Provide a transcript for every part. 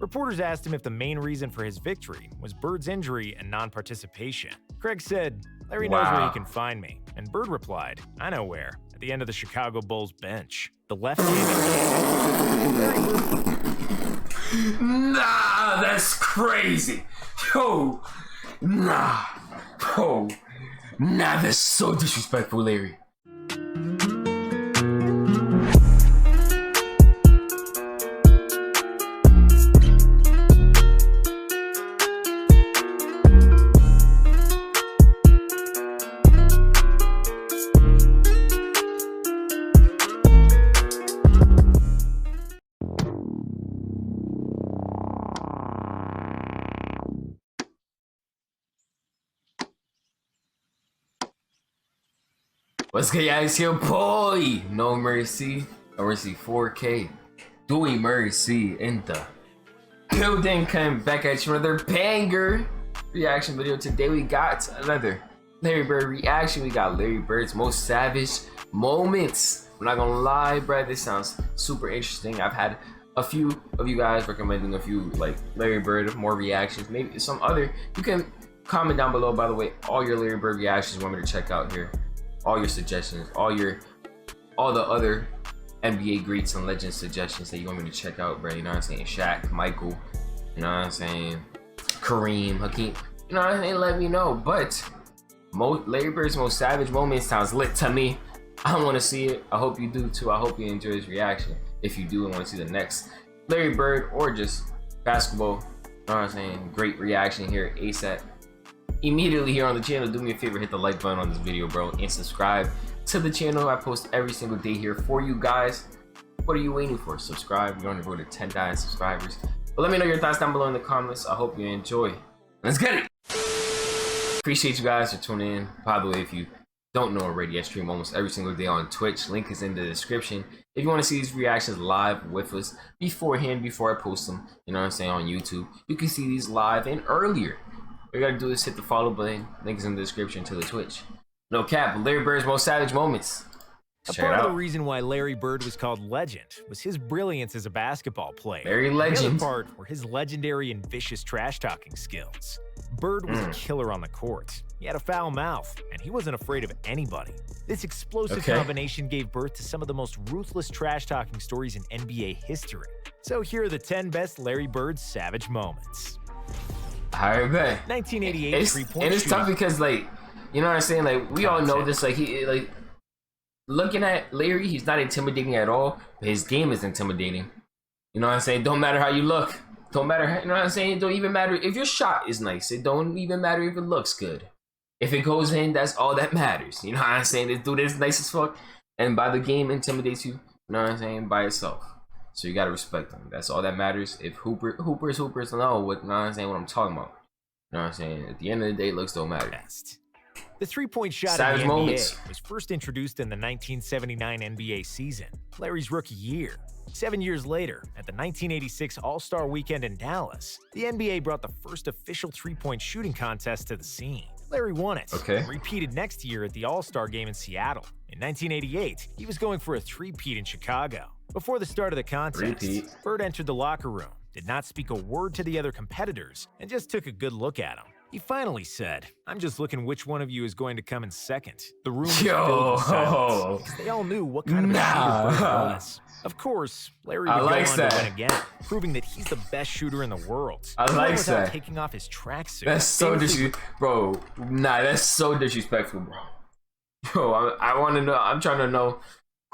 Reporters asked him if the main reason for his victory was Bird's injury and non-participation. Craig said, "Larry knows where he can find me," and Bird replied, "I know where, at the end of the Chicago Bulls bench." The left-handed Nah, that's crazy. Yo, nah. Oh, nah, that's so disrespectful, Larry. What's good, guys? Your boy, No Mercy 4K, doing mercy in the building. Coming back at you with another banger reaction video. Today we got another Larry Bird reaction. We got Larry Bird's most savage moments. I'm not gonna lie, bro, this sounds super interesting. I've had a few of you guys recommending a few like Larry Bird more reactions, maybe some other. You can comment down below, by the way, all your Larry Bird reactions you want me to check out here. All your suggestions, all the other NBA greats and legends suggestions that you want me to check out, bro. You know what I'm saying? Shaq, Michael, you know what I'm saying? Kareem, Hakeem, you know what I'm saying? Let me know. But Larry Bird's most savage moment sounds lit to me. I want to see it. I hope you do too. I hope you enjoy his reaction. If you do and want to see the next Larry Bird or just basketball, you know what I'm saying? Great reaction here ASAP. Immediately here on the channel, do me a favor, hit the like button on this video, bro, and subscribe to the channel. I post every single day here for you guys. What are you waiting for? Subscribe. We're on the road to 10,000 subscribers. But let me know your thoughts down below in the comments. I hope you enjoy. Let's get it. Appreciate you guys for tuning in. By the way, if you don't know already, I stream almost every single day on Twitch. Link is in the description. If you want to see these reactions live with us beforehand, before I post them, you know what I'm saying, on YouTube, you can see these live and earlier. All you gotta do is hit the follow button. Link is in the description to the Twitch. No cap, Larry Bird's most savage moments. A part of the reason why Larry Bird was called Legend was his brilliance as a basketball player. Very legend. The other part were his legendary and vicious trash-talking skills. Bird was a killer on the court. He had a foul mouth, and he wasn't afraid of anybody. This explosive combination gave birth to some of the most ruthless trash-talking stories in NBA history. So here are the 10 best Larry Bird savage moments. I bet. 1988 3-point and it's tough because, like, you know what I'm saying? Like, we all know this. Like, looking at Larry, he's not intimidating at all, but his game is intimidating. You know what I'm saying? Don't matter how you look. Don't matter how, you know what I'm saying? It don't even matter if your shot is nice. It don't even matter if it looks good. If it goes in, that's all that matters. You know what I'm saying? This dude is nice as fuck, and by the game intimidates you. You know what I'm saying? By itself. So you gotta respect them. That's all that matters. If hoopers know what, you know what I'm saying, what I'm talking about. You know what I'm saying? At the end of the day, looks don't matter. The three-point shot savage in the NBA moments. was first introduced in the 1979 NBA season, Larry's rookie year. 7 years later, at the 1986 All-Star Weekend in Dallas, the NBA brought the first official three-point shooting contest to the scene. Larry won it, and repeated next year at the All-Star Game in Seattle. In 1988, he was going for a three-peat in Chicago. Before the start of the contest, Bird entered the locker room, did not speak a word to the other competitors, and just took a good look at him. He finally said, "I'm just looking which one of you is going to come in second." The room was filled with silence, because they all knew what kind of a shooter Bird was. Of course, Larry would go on to win again, proving that he's the best shooter in the world. Without taking off his tracksuit. That's so disrespectful, bro. Nah, that's so disrespectful, bro. Yo, I want to know. I'm trying to know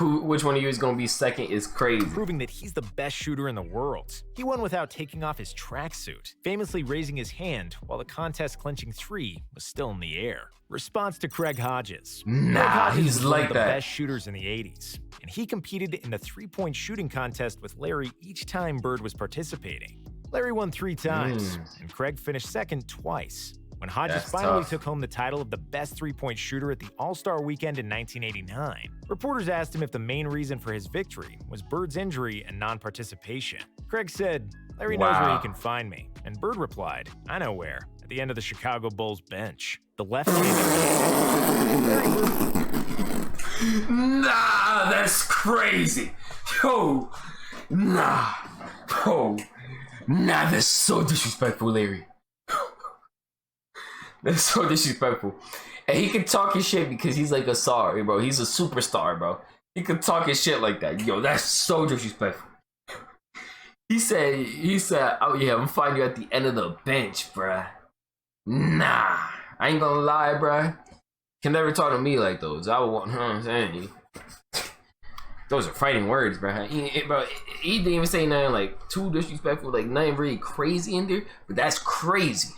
which one of you is going to be second. Is crazy. Proving that he's the best shooter in the world. He won without taking off his tracksuit, famously raising his hand while the contest-clinching three was still in the air. Response to Craig Hodges. Nah, Hodges he's was like one of the that. best shooters in the 80s, and he competed in the three-point shooting contest with Larry each time Bird was participating. Larry won 3 times, and Craig finished second twice. When Hodges finally took home the title of the best three-point shooter at the All-Star Weekend in 1989, reporters asked him if the main reason for his victory was Bird's injury and non-participation. Craig said, "Larry knows where he can find me," and Bird replied, "I know where, at the end of the Chicago Bulls bench." The left-handed Nah, that's crazy. Yo, nah. Oh, Nah, that's so disrespectful, Larry. That's so disrespectful. And he can talk his shit because he's like a star, bro. He's a superstar, bro. He can talk his shit like that. Yo, that's so disrespectful. He said, oh yeah, I'm finding you at the end of the bench, bruh. Nah, I ain't gonna lie, bruh. Can never talk to me like those. I would want, you know what I'm saying? Those are fighting words, bruh. He didn't even say nothing like too disrespectful, like nothing really crazy in there, but that's crazy.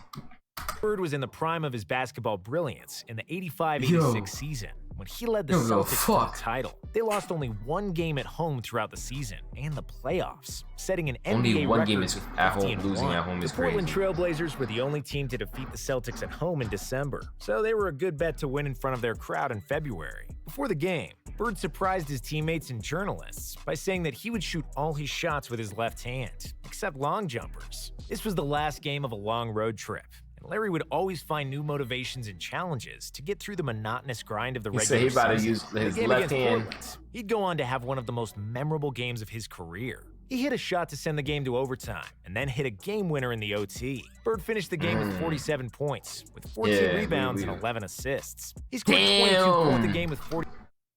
Bird was in the prime of his basketball brilliance in the 85-86 season when he led the Celtics to the title. They lost only one game at home throughout the season and the playoffs, setting an NBA only one record game is at home. Losing at home is crazy. The Portland Trailblazers were the only team to defeat the Celtics at home in December, so they were a good bet to win in front of their crowd in February. Before the game, Bird surprised his teammates and journalists by saying that he would shoot all his shots with his left hand, except long jumpers. This was the last game of a long road trip. Larry would always find new motivations and challenges to get through the monotonous grind of the regular season. He said he about to use his left hand. He'd go on to have one of the most memorable games of his career. He hit a shot to send the game to overtime, and then hit a game winner in the OT. Bird finished the game with 47 points, with 14 rebounds and 11 assists. He scored 22 points the game with 40.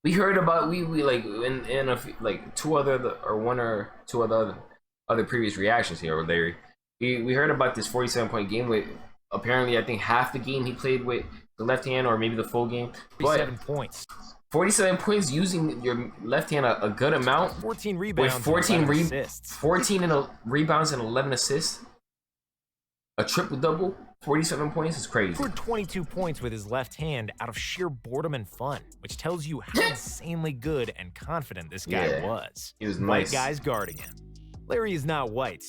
We heard about we like in a like one or two other previous reactions here, Larry. We heard about this 47-point game with. Apparently, I think half the game he played with the left hand, or maybe the full game. 47 points. 47 points using your left hand a good amount. 14 rebounds. With 14 assists. 14 rebounds and 11 assists. A triple double. 47 points is crazy. He scored 22 points with his left hand out of sheer boredom and fun, which tells you how insanely good and confident this guy was. He was White nice. guys guarding him. Larry is not white.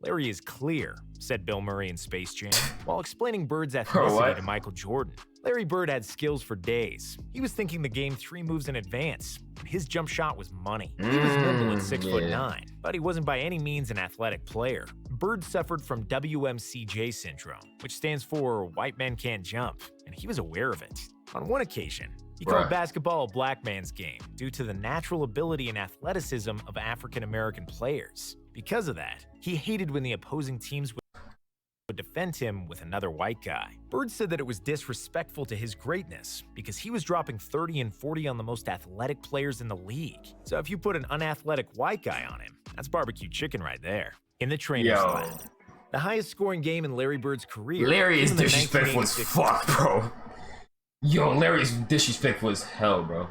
Larry is clear, said Bill Murray in Space Jam, while explaining Bird's ethnicity to Michael Jordan. Larry Bird had skills for days. He was thinking the game 3 moves in advance, and his jump shot was money. He was nimble at 6'9", but he wasn't by any means an athletic player. Bird suffered from WMCJ syndrome, which stands for White Men Can't Jump, and he was aware of it. On one occasion, he called basketball a black man's game due to the natural ability and athleticism of African-American players. Because of that, he hated when the opposing teams would defend him with another white guy. Bird said that it was disrespectful to his greatness because he was dropping 30 and 40 on the most athletic players in the league. So if you put an unathletic white guy on him, that's barbecue chicken right there. In the trainer's lab, the highest scoring game in Larry Bird's career. Larry is disrespectful as fuck, bro. Yo, Larry's disrespectful as hell, bro.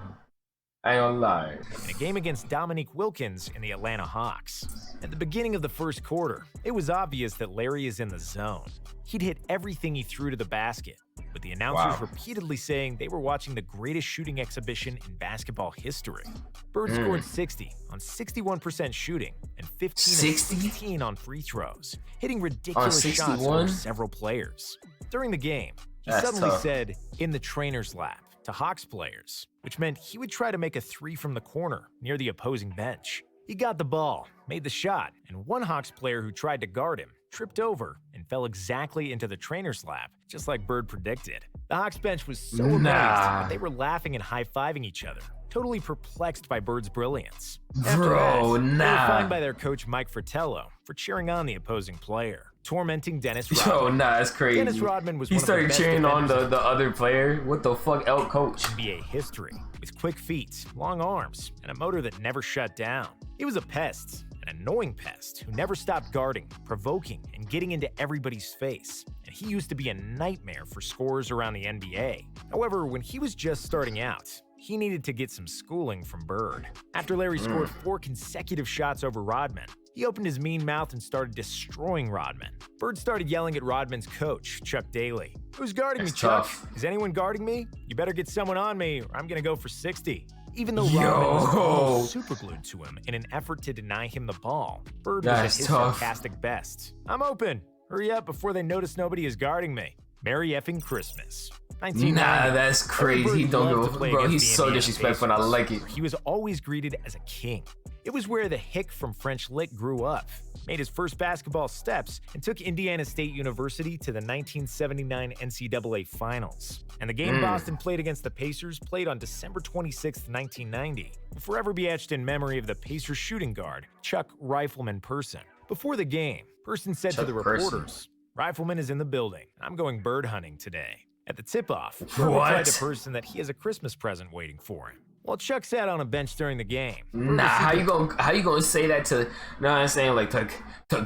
I ain't gonna lie. In a game against Dominique Wilkins in the Atlanta Hawks. At the beginning of the first quarter, it was obvious that Larry is in the zone. He'd hit everything he threw to the basket, with the announcers repeatedly saying they were watching the greatest shooting exhibition in basketball history. Bird scored 60 on 61% shooting and 15 of 16 on free throws, hitting ridiculous shots over several players. During the game, he suddenly said, "in the trainer's lap," to Hawks players, which meant he would try to make a 3 from the corner near the opposing bench. He got the ball, made the shot, and one Hawks player who tried to guard him tripped over and fell exactly into the trainer's lap, just like Bird predicted. The Hawks bench was so amazed that they were laughing and high-fiving each other, totally perplexed by Bird's brilliance. After that, they were fined by their coach Mike Fratello for cheering on the opposing player, tormenting Dennis Rodman. That's crazy. Dennis Rodman was he started cheering on the other player. What the fuck, El Coach? NBA history, with quick feet, long arms, and a motor that never shut down. He was a pest, an annoying pest who never stopped guarding, provoking, and getting into everybody's face. And he used to be a nightmare for scorers around the NBA. However, when he was just starting out, he needed to get some schooling from Bird. After Larry scored 4 consecutive shots over Rodman, he opened his mean mouth and started destroying Rodman. Bird started yelling at Rodman's coach, Chuck Daly. "Who's guarding me, Chuck? Is anyone guarding me? You better get someone on me or I'm gonna go for 60. Even though Rodman was almost superglued to him in an effort to deny him the ball, Bird was at his sarcastic best. "I'm open. Hurry up before they notice nobody is guarding me." Merry effing Christmas. Nah, that's crazy. He don't go, bro. He's so disrespectful, and I like it. He was always greeted as a king. It was where the hick from French Lick grew up, made his first basketball steps, and took Indiana State University to the 1979 NCAA Finals. And the game Boston played against the Pacers played on December 26, 1990, will forever be etched in memory of the Pacers shooting guard, Chuck Rifleman Person. Before the game, Person said to the reporters, "Rifleman is in the building. I'm going bird hunting today." At the tip-off, Bird replied to Person that he has a Christmas present waiting for him. While Chuck sat on a bench during the game. Nah, how you gonna say that to, you know what I'm saying, like to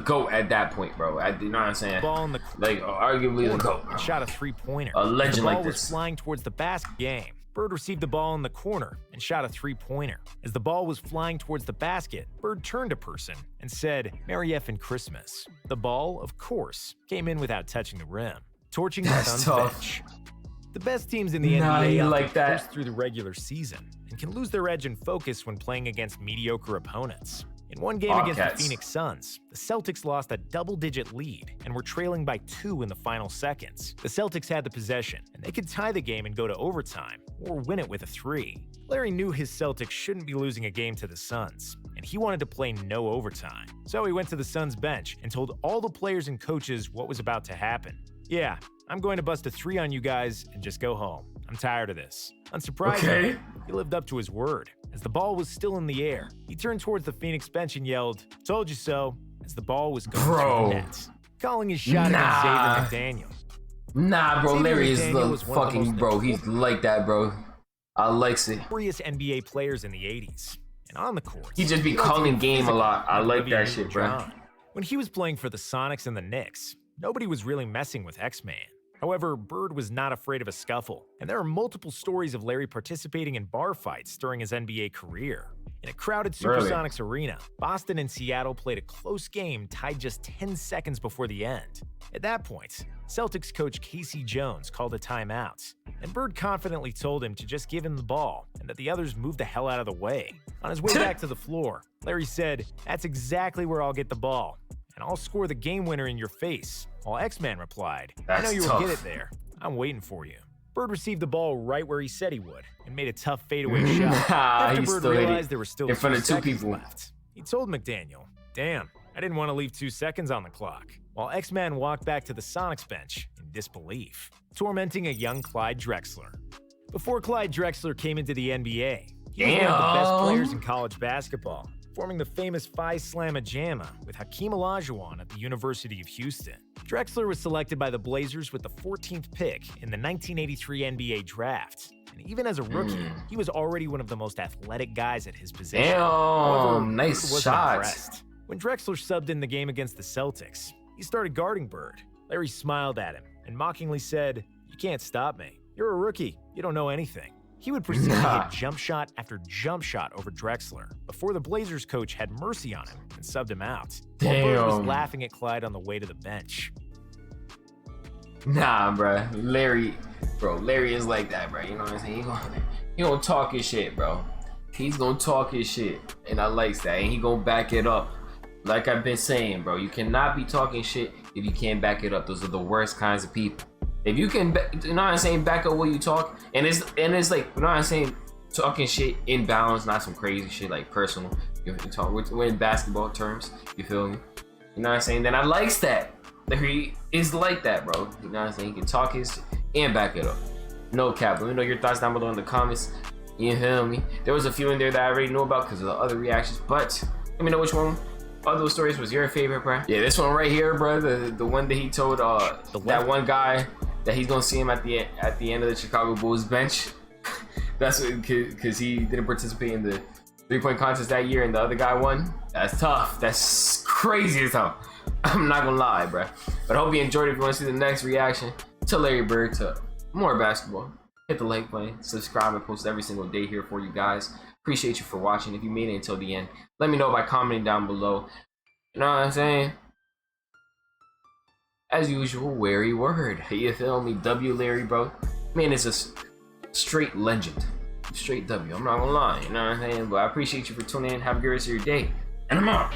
GOAT at that point, bro? You know what I'm saying? Ball in the like arguably the GOAT. Shot a three-pointer. A legend like this. The ball was flying towards the basket game. Bird received the ball in the corner and shot a three-pointer. As the ball was flying towards the basket, Bird turned to Person and said, "Merry effing Christmas." The ball, of course, came in without touching the rim, torching the Suns bench. The best teams in the NBA like that through the regular season and can lose their edge and focus when playing against mediocre opponents. In one game against the Phoenix Suns, the Celtics lost a double-digit lead and were trailing by 2 in the final seconds. The Celtics had the possession, and they could tie the game and go to overtime, or win it with a 3. Larry knew his Celtics shouldn't be losing a game to the Suns, and he wanted to play no overtime. So he went to the Suns bench and told all the players and coaches what was about to happen. "Yeah, I'm going to bust a 3 on you guys and just go home. I'm tired of this." Unsurprisingly, he lived up to his word. As the ball was still in the air, he turned towards the Phoenix bench and yelled, "Told you so," as the ball was going through the net, calling his shot against Xavier McDaniel. Nah, bro, Larry is the fucking bro. He's like that, bro. I likes it. Notorious NBA players in the 80s. And on the court, he just be calling game a lot. I like that shit, bro. When he was playing for the Sonics and the Knicks, nobody was really messing with X-Man. However, Bird was not afraid of a scuffle, and there are multiple stories of Larry participating in bar fights during his NBA career. In a crowded Supersonics arena, Boston and Seattle played a close game tied just 10 seconds before the end. At that point, Celtics coach Casey Jones called a timeout, and Bird confidently told him to just give him the ball and that the others move the hell out of the way. On his way back to the floor, Larry said, "That's exactly where I'll get the ball, and I'll score the game winner in your face," while X-Man replied, "I know you will get it there. I'm waiting for you." Bird received the ball right where he said he would and made a tough fadeaway shot. After Bird realized there were still 2 seconds left, he told McDaniel, "Damn, I didn't want to leave 2 seconds on the clock," while X-Man walked back to the Sonics bench in disbelief, tormenting a young Clyde Drexler. Before Clyde Drexler came into the NBA, he was one of the best players in college basketball, forming the famous Phi Slamma Jamma with Hakeem Olajuwon at the University of Houston. Drexler was selected by the Blazers with the 14th pick in the 1983 NBA draft. And even as a rookie, he was already one of the most athletic guys at his position. However, nice shot. When Drexler subbed in the game against the Celtics, he started guarding Bird. Larry smiled at him and mockingly said, "You can't stop me. You're a rookie. You don't know anything." He would proceed to hit jump shot after jump shot over Drexler before the Blazers coach had mercy on him and subbed him out. While Bird was laughing at Clyde on the way to the bench. Nah, bro. Larry is like that, bro. You know what I'm saying? He gonna talk his shit, bro. He's gonna talk his shit, and I likes that. And he gonna back it up. Like I've been saying, bro, you cannot be talking shit if you can't back it up. Those are the worst kinds of people. If you can, you know what I'm saying, back up what you talk, and it's like, you know what I'm saying, talking shit in balance, not some crazy shit like personal. You talk, we're in basketball terms. You feel me? You know what I'm saying? Then I likes that. He is like that, bro. You know what I'm saying? He can talk his and back it up. No cap. Let me know your thoughts down below in the comments. You feel me? There was a few in there that I already knew about because of the other reactions, but let me know which one of those stories was your favorite, bro. Yeah, this one right here, bro. The one that he told that one guy that he's gonna see him at the end of the Chicago Bulls bench. That's because he didn't participate in the 3-point contest that year and the other guy won. That's tough. That's crazy as hell. I'm not gonna lie, bro. But I hope you enjoyed it. If you want to see the next reaction to Larry Bird, to more basketball, hit the like button, subscribe. I post every single day here for you guys. Appreciate you for watching. If you made it until the end, let me know by commenting down below. You know what I'm saying? As usual, wary word. You feel me? W Larry, bro. Man, it's a straight legend. Straight W. I'm not gonna lie. You know what I'm saying? But I appreciate you for tuning in. Have a good rest of your day. And I'm out.